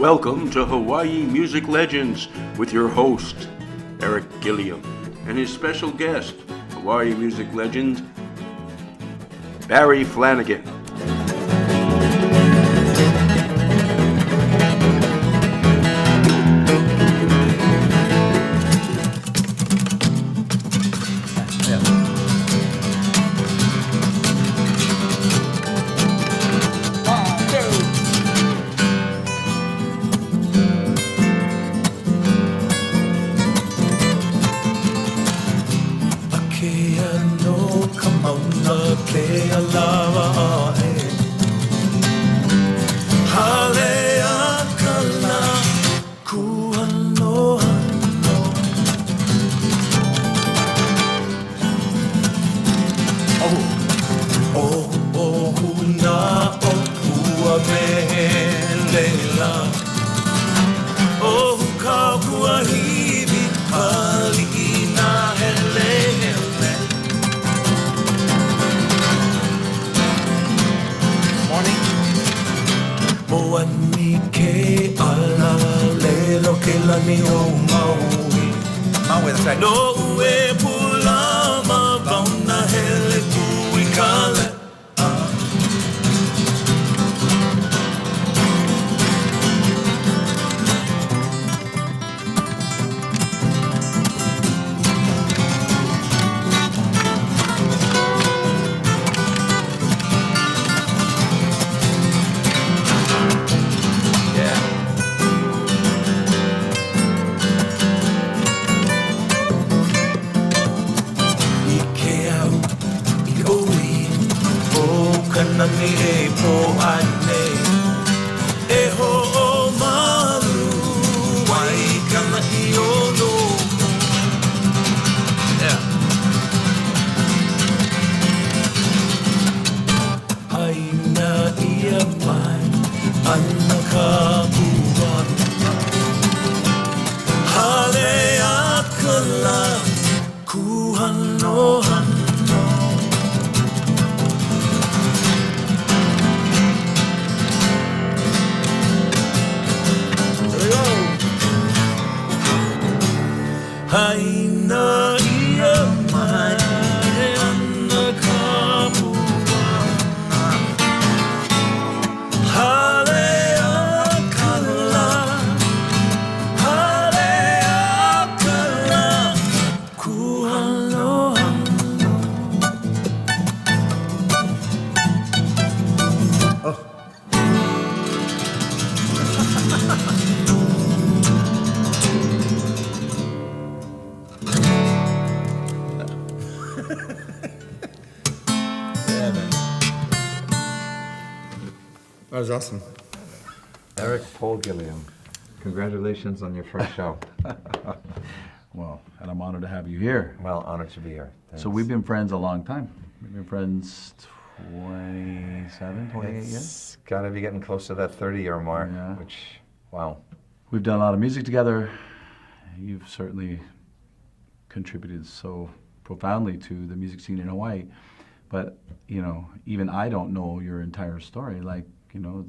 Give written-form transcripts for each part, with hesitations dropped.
Welcome to Hawaii Music Legends with your host, Eric Gilliam, and his special guest, Hawaii music legend, Barry Flanagan. Maui, that's right. No way pulama bauna hele kui kale. That was awesome. Eric Paul Gilliam, congratulations on your first show. Well, and I'm honored to have you here. Well, honored to be here. Thanks. So we've been friends a long time. We've been friends 27, 28 years. It's got to be getting close to that 30-year mark, Yeah. which, wow. We've done a lot of music together. You've certainly contributed so profoundly to the music scene in Hawaii. But, you know, even I don't know your entire story, like, you know,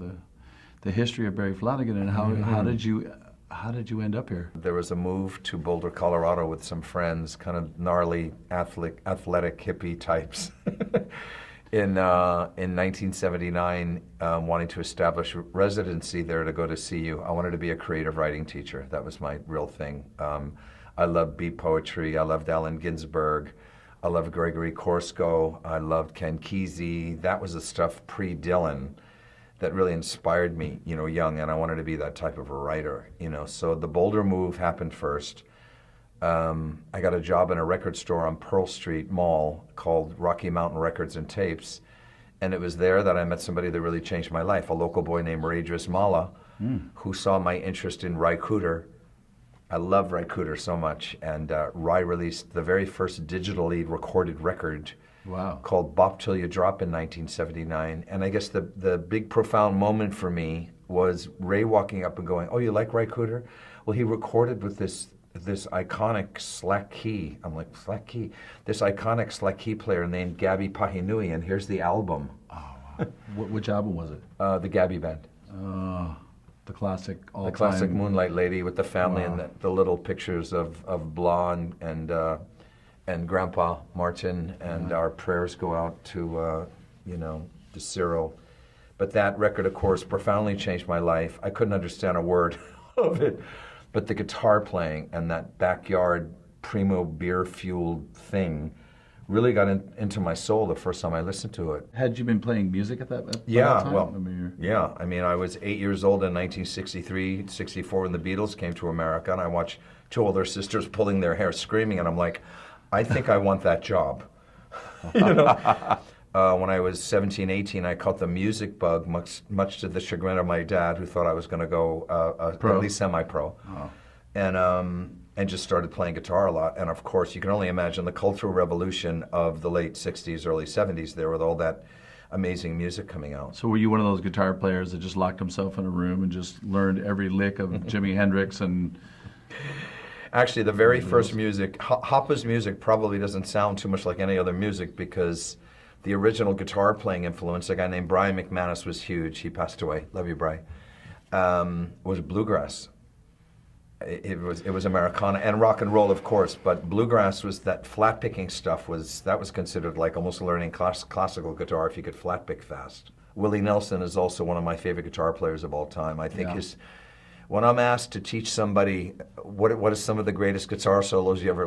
the history of Barry Flanagan and how did you end up here? There was a move to Boulder, Colorado with some friends, kind of gnarly, athletic hippie types. In 1979, wanting to establish residency there to go to CU. I wanted to be a creative writing teacher. That was my real thing. I loved beat poetry. I loved Allen Ginsberg. I loved Gregory Korsko. I loved Ken Kesey. That was the stuff pre-Dylan that really inspired me, you know, young, and I wanted to be that type of a writer, you know. So the Boulder move happened first. I got a job in a record store on Pearl Street Mall called Rocky Mountain Records and Tapes, and it was there that I met somebody that really changed my life, a local boy named Ray Drismala, who saw my interest in Ry Cooder. I love Ry Cooder so much, and Ry released the very first digitally recorded record called Bop Till You Drop in 1979. And I guess the big profound moment for me was Ray walking up and going, "Oh, you like Ry Cooder?" Well, he recorded with this iconic slack key. I'm like, slack key? This iconic slack key player named Gabby Pahinui, and here's the album. Oh, wow. Which album was it? The Gabby Band. the classic all The classic Moonlight Lady with the family and the little pictures of Blah and Grandpa Martin, and our prayers go out to, to Cyril. But that record, of course, profoundly changed my life. I couldn't understand a word of it, but the guitar playing and that backyard primo beer-fueled thing really got into my soul the first time I listened to it. Had you been playing music at that time? I mean, I was 8 years old in 1963, 64 when the Beatles came to America, and I watched two older sisters pulling their hair, screaming, and I'm like, I think I want that job. When I was 17, 18, I caught the music bug, much to the chagrin of my dad, who thought I was going to go at least semi-pro. And just started playing guitar a lot. And of course, you can only imagine the cultural revolution of the late 60s, early 70s there with all that amazing music coming out. So were you one of those guitar players that just locked himself in a room and just learned every lick of Jimi Hendrix and... Actually, the very first music, HAPA's music probably doesn't sound too much like any other music because the original guitar playing influence, a guy named Brian McManus was huge. He passed away. Love you, Bri. Was bluegrass. It was Americana and rock and roll, of course, but bluegrass was that flat picking stuff was considered like almost learning classical guitar if you could flat pick fast. Willie Nelson is also one of my favorite guitar players of all time. I think when I'm asked to teach somebody what is some of the greatest guitar solos you ever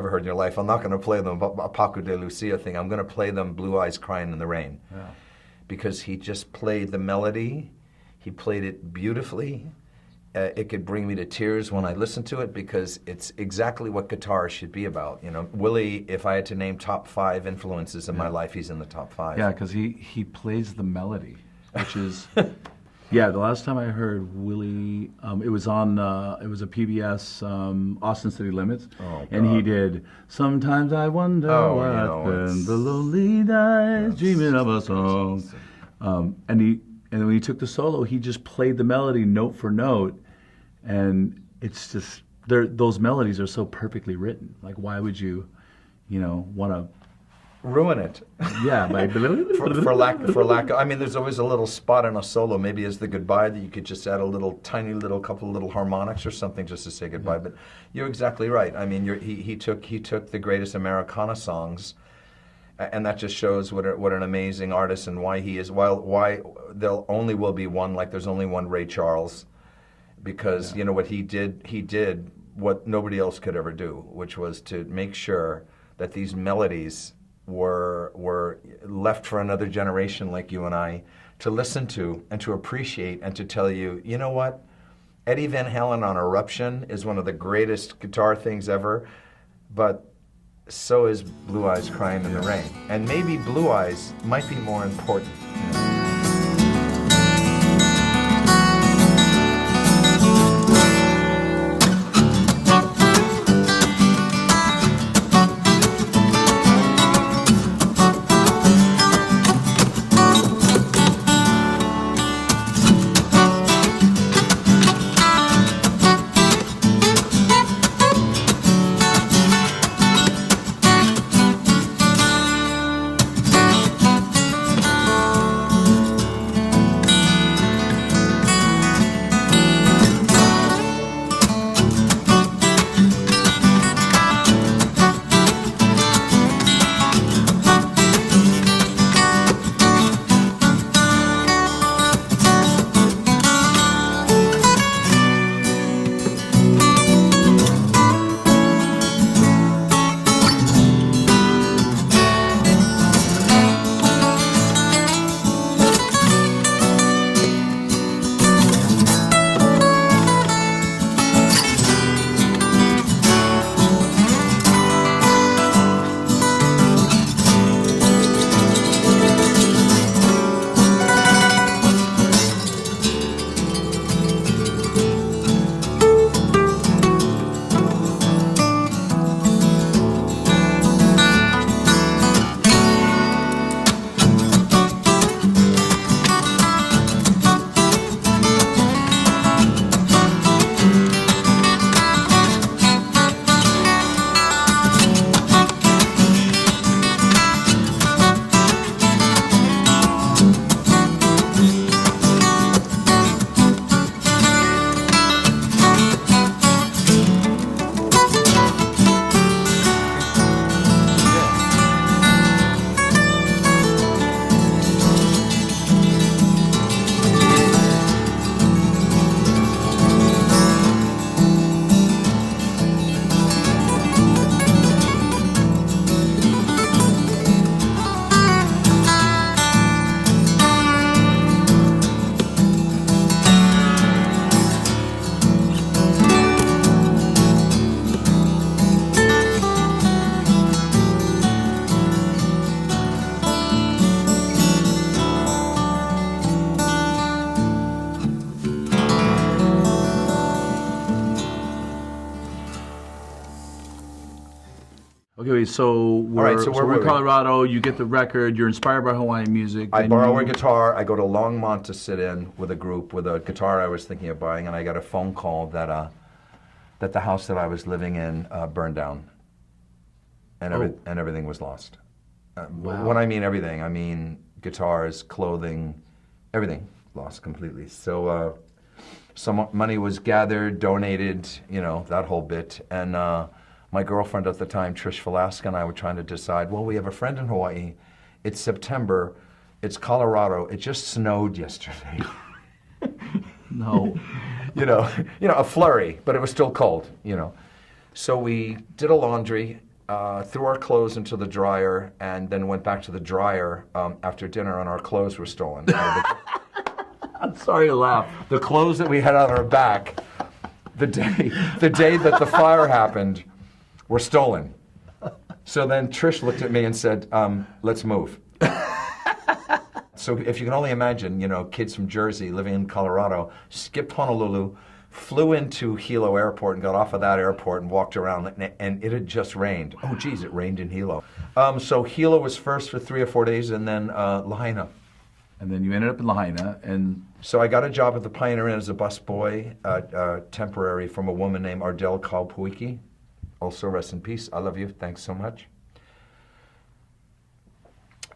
heard in your life, I'm not going to play them a Paco de Lucia thing. I'm going to play them Blue Eyes Crying in the Rain, because he just played the melody. He played it beautifully. It could bring me to tears when I listen to it because it's exactly what guitar should be about. Willie, if I had to name top 5 influences in my life, he's in the top 5. Yeah, because he plays the melody, which is... Yeah, the last time I heard Willie, it was a PBS, Austin City Limits, and he did "Sometimes I Wonder When the Lonely Dies Dreaming of a Song," and when he took the solo, he just played the melody note for note, and it's just those melodies are so perfectly written. Like, why would you, want to ruin it? Yeah, for lack. I mean, there's always a little spot in a solo, maybe as the goodbye, that you could just add a tiny couple of little harmonics or something just to say goodbye. But you're exactly right. I mean, he took the greatest Americana songs, and that just shows what an amazing artist and why he is. Why there only will be one. Like there's only one Ray Charles, because what he did what nobody else could ever do, which was to make sure that these melodies were left for another generation like you and I to listen to and to appreciate and to tell you, you know what? Eddie Van Halen on Eruption is one of the greatest guitar things ever, but so is Blue Eyes Crying in the Rain. And maybe Blue Eyes might be more important. Okay, so we're, so so where we're were in we? Colorado. You get the record. You're inspired by Hawaiian music. I then borrow a you- guitar. I go to Longmont to sit in with a group with a guitar I was thinking of buying, and I got a phone call that the house that I was living in burned down, and and everything was lost. Wow. When I mean everything, I mean guitars, clothing, everything lost completely. So some money was gathered, donated, you know, that whole bit, and my girlfriend at the time, Trish Velasca, and I were trying to decide, well, we have a friend in Hawaii. It's September. It's Colorado. It just snowed yesterday. No. you know, a flurry, but it was still cold, you know. So we did a laundry, threw our clothes into the dryer, and then went back to the dryer after dinner, and our clothes were stolen. I'm sorry to laugh. The clothes that we had on our back, the day that the fire happened, were stolen. So then Trish looked at me and said, let's move. So if you can only imagine, you know, kids from Jersey living in Colorado, skipped Honolulu, flew into Hilo Airport and got off of that airport and walked around, and it had just rained. Oh, geez, it rained in Hilo. So Hilo was first for 3 or 4 days, and then Lahaina. And then you ended up in Lahaina, and So I got a job at the Pioneer Inn as a busboy, temporary, from a woman named Ardell Kaupuiki. Also, rest in peace. I love you. Thanks so much.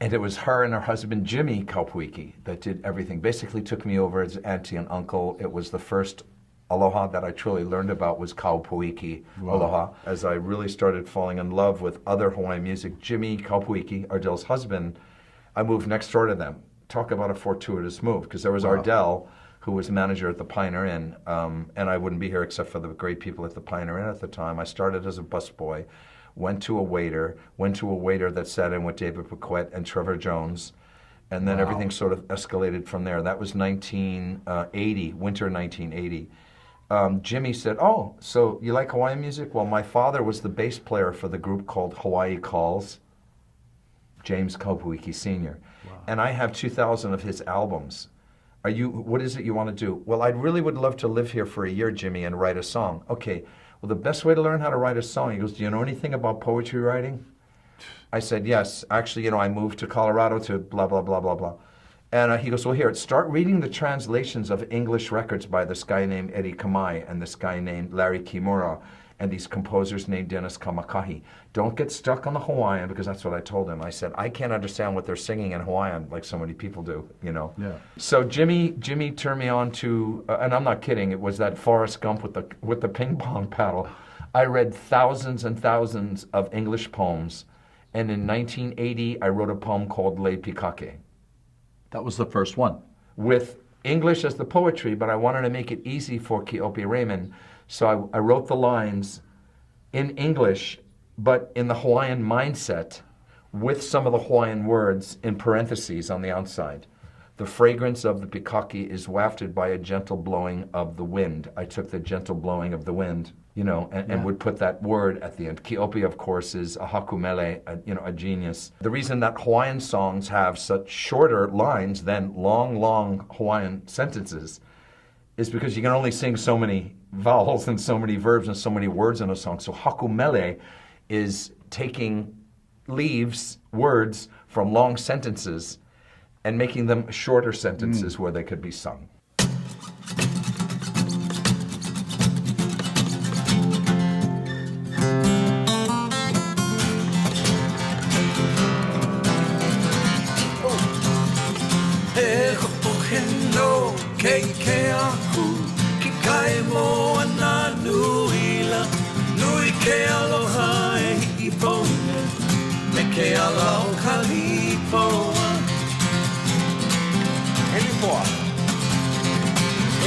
And it was her and her husband, Jimmy Kaupuiki, that did everything. Basically took me over as auntie and uncle. It was the first Aloha that I truly learned about was Kaupuiki Aloha. As I really started falling in love with other Hawaiian music, Jimmy Kaupuiki, Ardell's husband, I moved next door to them. Talk about a fortuitous move, because there was Ardell, who was manager at the Pioneer Inn, and I wouldn't be here except for the great people at the Pioneer Inn at the time. I started as a busboy, went to a waiter that sat in with David Paquette and Trevor Jones, and then everything sort of escalated from there. That was 1980, winter 1980. Jimmy said, oh, so you like Hawaiian music? Well, my father was the bass player for the group called Hawaii Calls, James Kaupuiki Sr., and I have 2,000 of his albums. What is it you want to do? Well, I really would love to live here for a year, Jimmy, and write a song. Okay, well, the best way to learn how to write a song, he goes, do you know anything about poetry writing? I said, yes. Actually, you know, I moved to Colorado to blah, blah, blah, blah, blah. And he goes, well, here, start reading the translations of English records by this guy named Eddie Kamai and this guy named Larry Kimura and these composers named Dennis Kamakahi. Don't get stuck on the Hawaiian, because that's what I told him. I said, I can't understand what they're singing in Hawaiian like so many people do, you know. Yeah. So Jimmy turned me on to, and I'm not kidding, it was that Forrest Gump with the ping pong paddle. I read thousands and thousands of English poems, and in 1980 I wrote a poem called Le Pikake, that was the first one. with English as the poetry, but I wanted to make it easy for Keopi Raymond. So I wrote the lines in English, but in the Hawaiian mindset, with some of the Hawaiian words in parentheses on the outside. The fragrance of the pikake is wafted by a gentle blowing of the wind. I took the gentle blowing of the wind, you know, and would put that word at the end. Keopi, of course, is a hakumele, a genius. The reason that Hawaiian songs have such shorter lines than long Hawaiian sentences is because you can only sing so many vowels and so many verbs and so many words in a song. So hakumele is taking words from long sentences and making them shorter sentences where they could be sung. Ke aloha e hiki pona, me ke aloha ka lipoa. E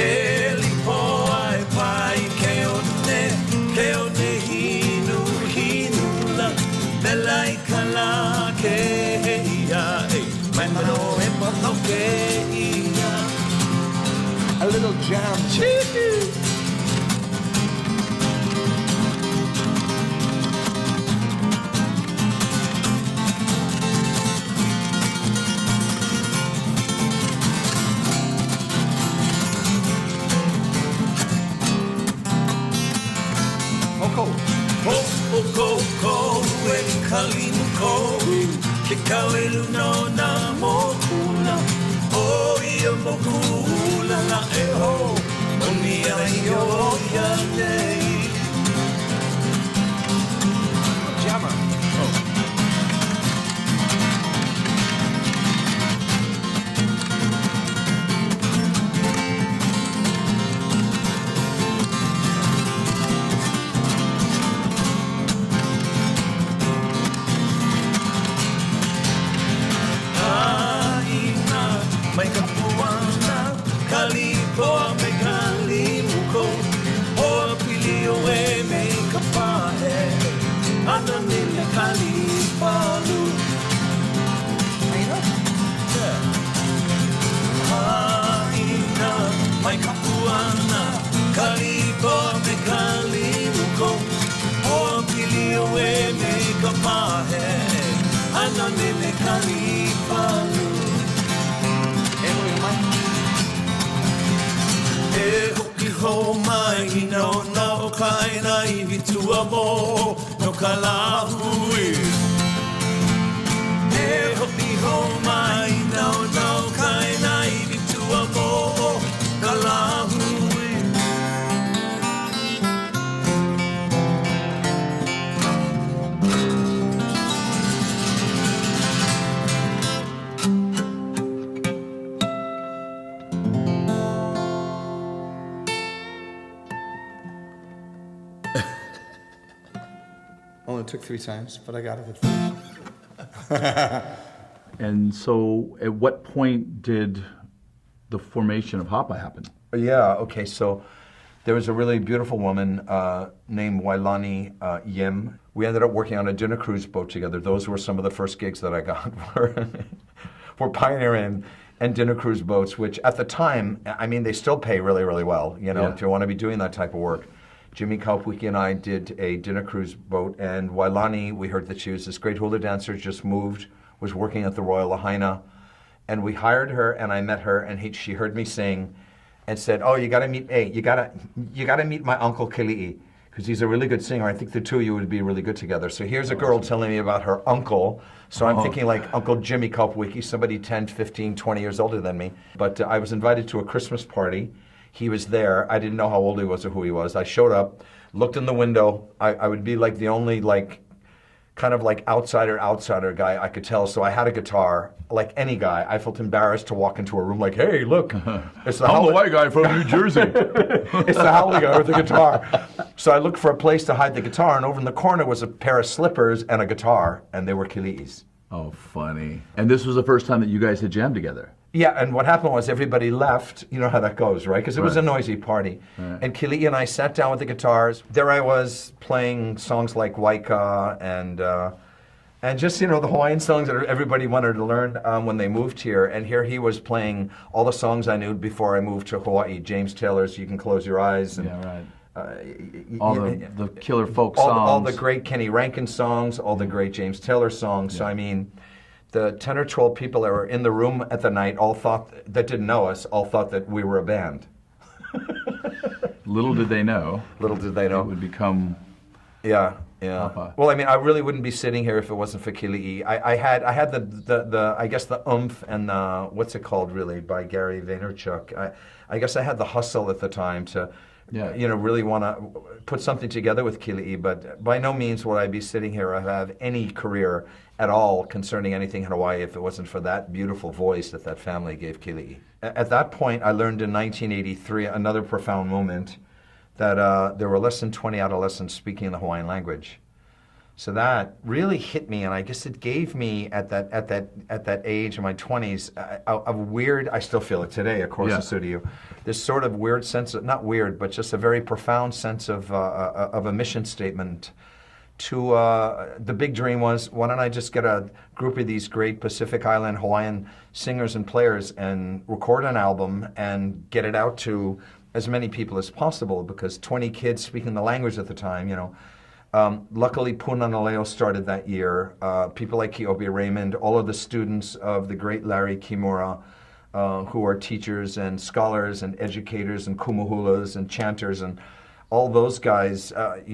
lipoa e pai ke o ne hinu la, me lai ka la ke ia, mai mano e mano ke ia. A little jam. Chee-hoo. Ko e kalimu kohu Ke kauelu no na mokula O ia mokula la e ho Moni ai o ia nei Jammer Mai ka puana, kali poa me kali muko Hoa pili o e me ka pahe Ana nile kali palu Aina? Yeah Aina, mai ka puana, kali poa me kali muko Hoa pili o e me ka pahe Ana nile kali palu E hoki ho mai I no no kaina I vitua mo no ka lahui E hoki ho mai I no no kaina I vitua mo ka lahui Only took 3 times, but I got it at 3. And so, at what point did the formation of HAPA happen? Yeah, okay, so there was a really beautiful woman named Wailani Yim. We ended up working on a dinner cruise boat together. Those were some of the first gigs that I got for pioneering and dinner cruise boats, which at the time, I mean, they still pay really, really well, you know, if you want to be doing that type of work. Jimmy Kaupwiki and I did a dinner cruise boat, and Wailani, we heard that she was this great hula dancer, just moved, was working at the Royal Lahaina, and we hired her, and I met her, and she heard me sing, and said, "Oh, you got to meet, hey, you got to meet my uncle Kili'i, because he's a really good singer. I think the two of you would be really good together." So here's a girl telling me about her uncle. So I'm thinking like Uncle Jimmy Kaupwiki, somebody 10, 15, 20 years older than me. But I was invited to a Christmas party. He was there. I didn't know how old he was or who he was. I showed up, looked in the window. I would be like the only kind of like outsider guy I could tell. So I had a guitar, like any guy. I felt embarrassed to walk into a room like, "Hey, look, it's the I'm the white guy from New Jersey." It's the Howley guy with the guitar. So I looked for a place to hide the guitar, and over in the corner was a pair of slippers and a guitar, and they were Kili'i's. Oh, funny. And this was the first time that you guys had jammed together? Yeah, and what happened was everybody left. You know how that goes, right? Because it was a noisy party. Right. And Kili'i and I sat down with the guitars. There I was playing songs like Waika and just, you know, the Hawaiian songs that everybody wanted to learn when they moved here. And here he was playing all the songs I knew before I moved to Hawaii. James Taylor's You Can Close Your Eyes. And, yeah, right. All the killer folk songs. All the great Kenny Rankin songs, all the great James Taylor songs. Yeah. So, I mean, the 10 or 12 people that were in the room at the night that didn't know us, all thought that we were a band. Little did they know. Little did they know. It would become... Yeah. HAPA. Well, I mean, I really wouldn't be sitting here if it wasn't for Kili'i. I had the I guess the oomph and the, what's it called really, by Gary Vaynerchuk. I guess I had the hustle at the time to, you know, really want to put something together with Kili'i, but by no means would I be sitting here or have any career at all concerning anything in Hawaii if it wasn't for that beautiful voice that family gave Kili'i. At that point, I learned in 1983 another profound moment, that there were less than 20 adolescents speaking the Hawaiian language. So that really hit me, and I guess it gave me at that age in my 20s a weird, I still feel it today, of course, so do you, this sort of weird sense of, not weird, but just a very profound sense of a mission statement. To the big dream was, why don't I just get a group of these great Pacific Island Hawaiian singers and players and record an album and get it out to as many people as possible, because 20 kids speaking the language at the time, you know. Luckily, Punanaleo started that year. People like Ke'opia Raymond, all of the students of the great Larry Kimura, who are teachers and scholars and educators and kumuhulas and chanters, and all those guys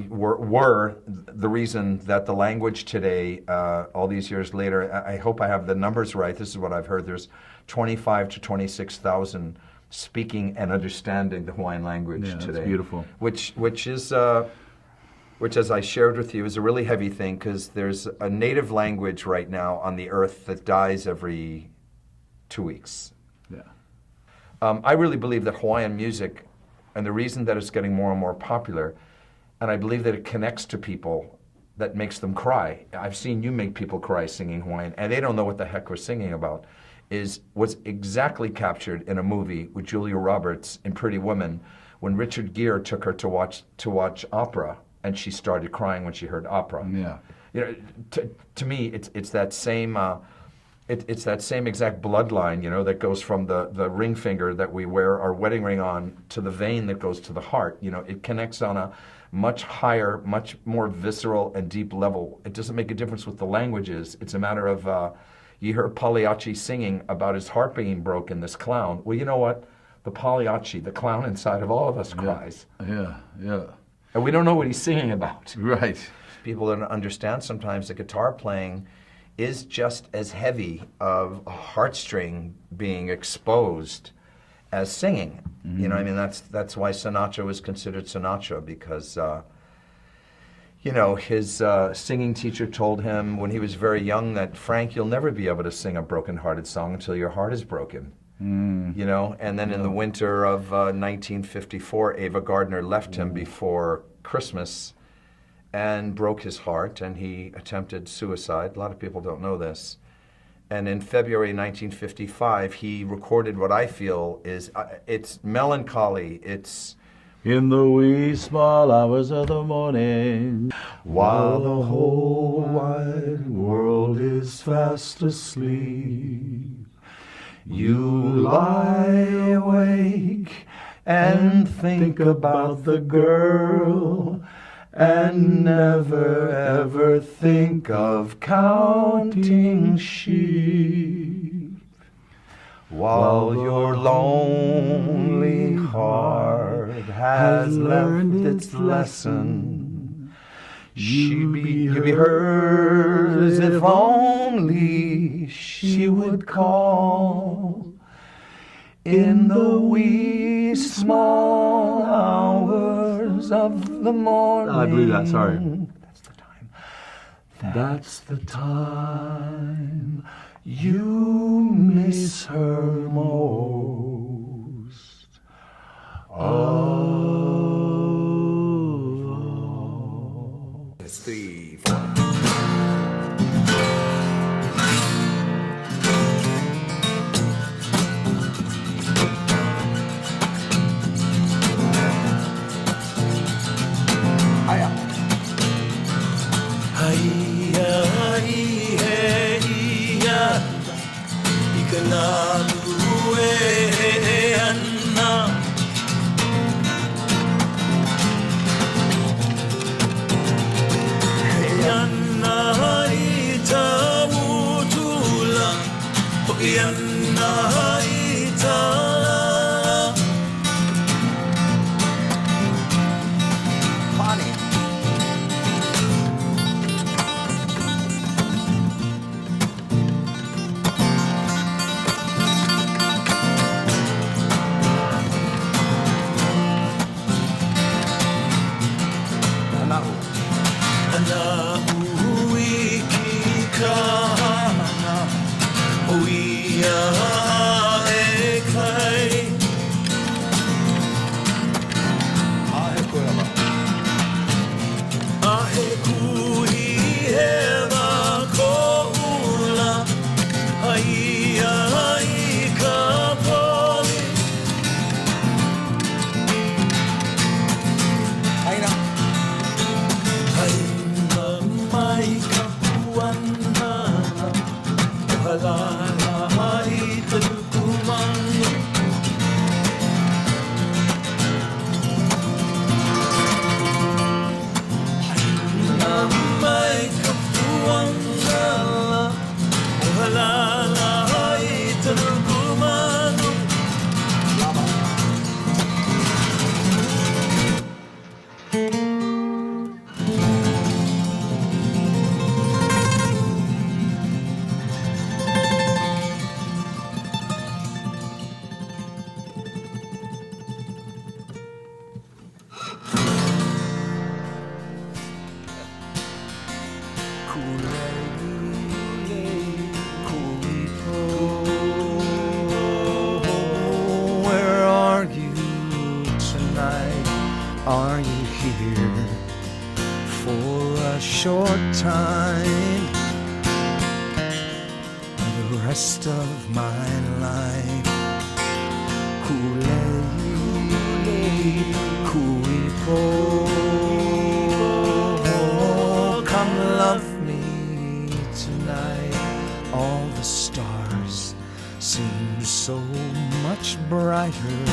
were the reason that the language today, all these years later, I hope I have the numbers right. This is what I've heard. There's 25 to 26,000 speaking and understanding the Hawaiian language today. That's beautiful. Which is, as I shared with you, is a really heavy thing, because there's a native language right now on the earth that dies every 2 weeks. Yeah. I really believe that Hawaiian music, and the reason that it's getting more and more popular, and I believe that it connects to people, that makes them cry. I've seen you make people cry singing Hawaiian, and they don't know what the heck we're singing about, was exactly captured in a movie with Julia Roberts in Pretty Woman, when Richard Gere took her to watch opera, and she started crying when she heard opera. Yeah. You know, to me, it's that same. It's that same exact bloodline, you know, that goes from the ring finger that we wear our wedding ring on to the vein that goes to the heart. You know, it connects on a much higher, much more visceral and deep level. It doesn't make a difference what the language is. It's a matter of, you hear Pagliacci singing about his heart being broken, this clown. Well, you know what? The Pagliacci, the clown inside of all of us, cries. Yeah, yeah. And we don't know what he's singing about. Right. People don't understand sometimes that guitar playing is just as heavy of a heartstring being exposed as singing. You know, I mean, that's why Sinatra was considered Sinatra, because you know, his singing teacher told him when he was very young that, Frank, you'll never be able to sing a broken-hearted song until your heart is broken. You know, and then in the winter of 1954, Ava Gardner left him before Christmas and broke his heart, and he attempted suicide. A lot of people don't know this. And in February 1955, he recorded what I feel is, it's melancholy, it's... In the wee small hours of the morning, while the whole wide world is fast asleep, you lie awake and think about the girl, and never ever think of counting sheep, while your lonely heart has learned its lesson. You'd be hers if only she would call in the wee small hours of the morning. I believe that, sorry. That's the time. That's the time you miss her most of all. It's 3, 4. Yana are you here for a short time? The rest of my life, Kuipo, come love me tonight. All the stars seem so much brighter.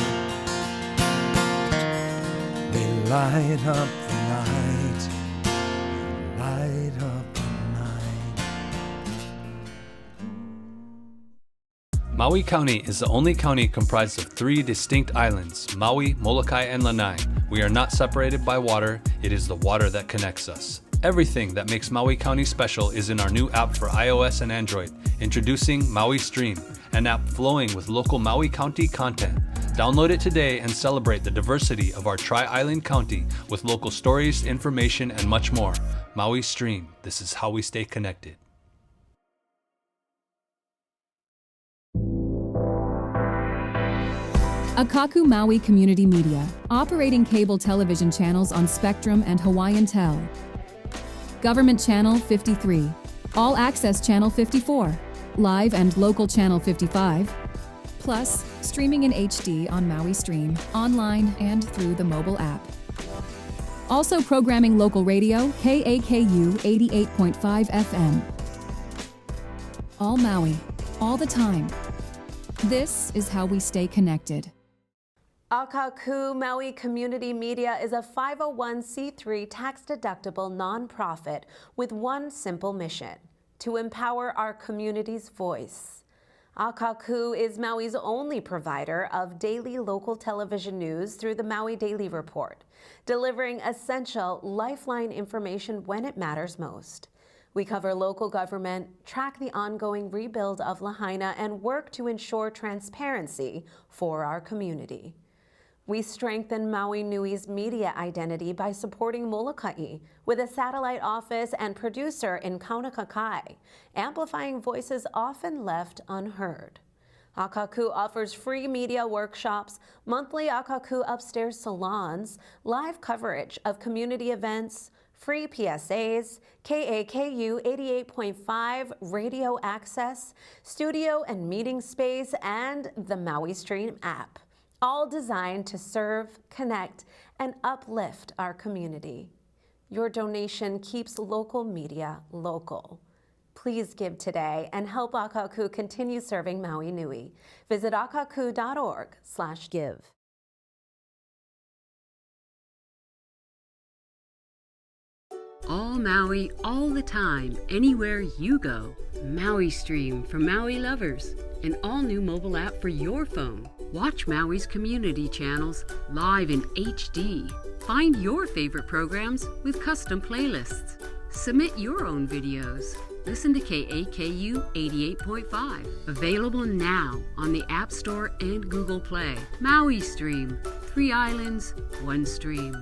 They light up the night, light up the night. Maui County is the only county comprised of 3 distinct islands, Maui, Molokai, and Lanai. We are not separated by water, it is the water that connects us. Everything that makes Maui County special is in our new app for iOS and Android, introducing Maui Stream, an app flowing with local Maui County content. Download it today and celebrate the diversity of our Tri-Island County with local stories, information, and much more. Maui Stream, this is how we stay connected. Akakū Maui Community Media, operating cable television channels on Spectrum and Hawaiian Tel. Government Channel 53, All Access Channel 54, Live and Local Channel 55, plus streaming in HD on Maui Stream, online and through the mobile app. Also programming local radio, KAKU 88.5 FM. All Maui, all the time. This is how we stay connected. Akakū Maui Community Media is a 501c3 tax-deductible nonprofit with one simple mission: to empower our community's voice. Akakū is Maui's only provider of daily local television news through the Maui Daily Report, delivering essential lifeline information when it matters most. We cover local government, track the ongoing rebuild of Lahaina, and work to ensure transparency for our community. We strengthen Maui Nui's media identity by supporting Molokai with a satellite office and producer in Kaunakakai, amplifying voices often left unheard. Akakū offers free media workshops, monthly Akakū upstairs salons, live coverage of community events, free PSAs, KAKU 88.5 radio access, studio and meeting space, and the Maui Stream app, all designed to serve, connect, and uplift our community. Your donation keeps local media local. Please give today and help Akakū continue serving Maui Nui. Visit akakū.org/give. All Maui, all the time, anywhere you go. Maui Stream for Maui lovers. An all-new mobile app for your phone. Watch Maui's community channels live in HD. Find your favorite programs with custom playlists. Submit your own videos. Listen to KAKU 88.5. Available now on the App Store and Google Play. Maui Stream. 3 islands, 1 stream.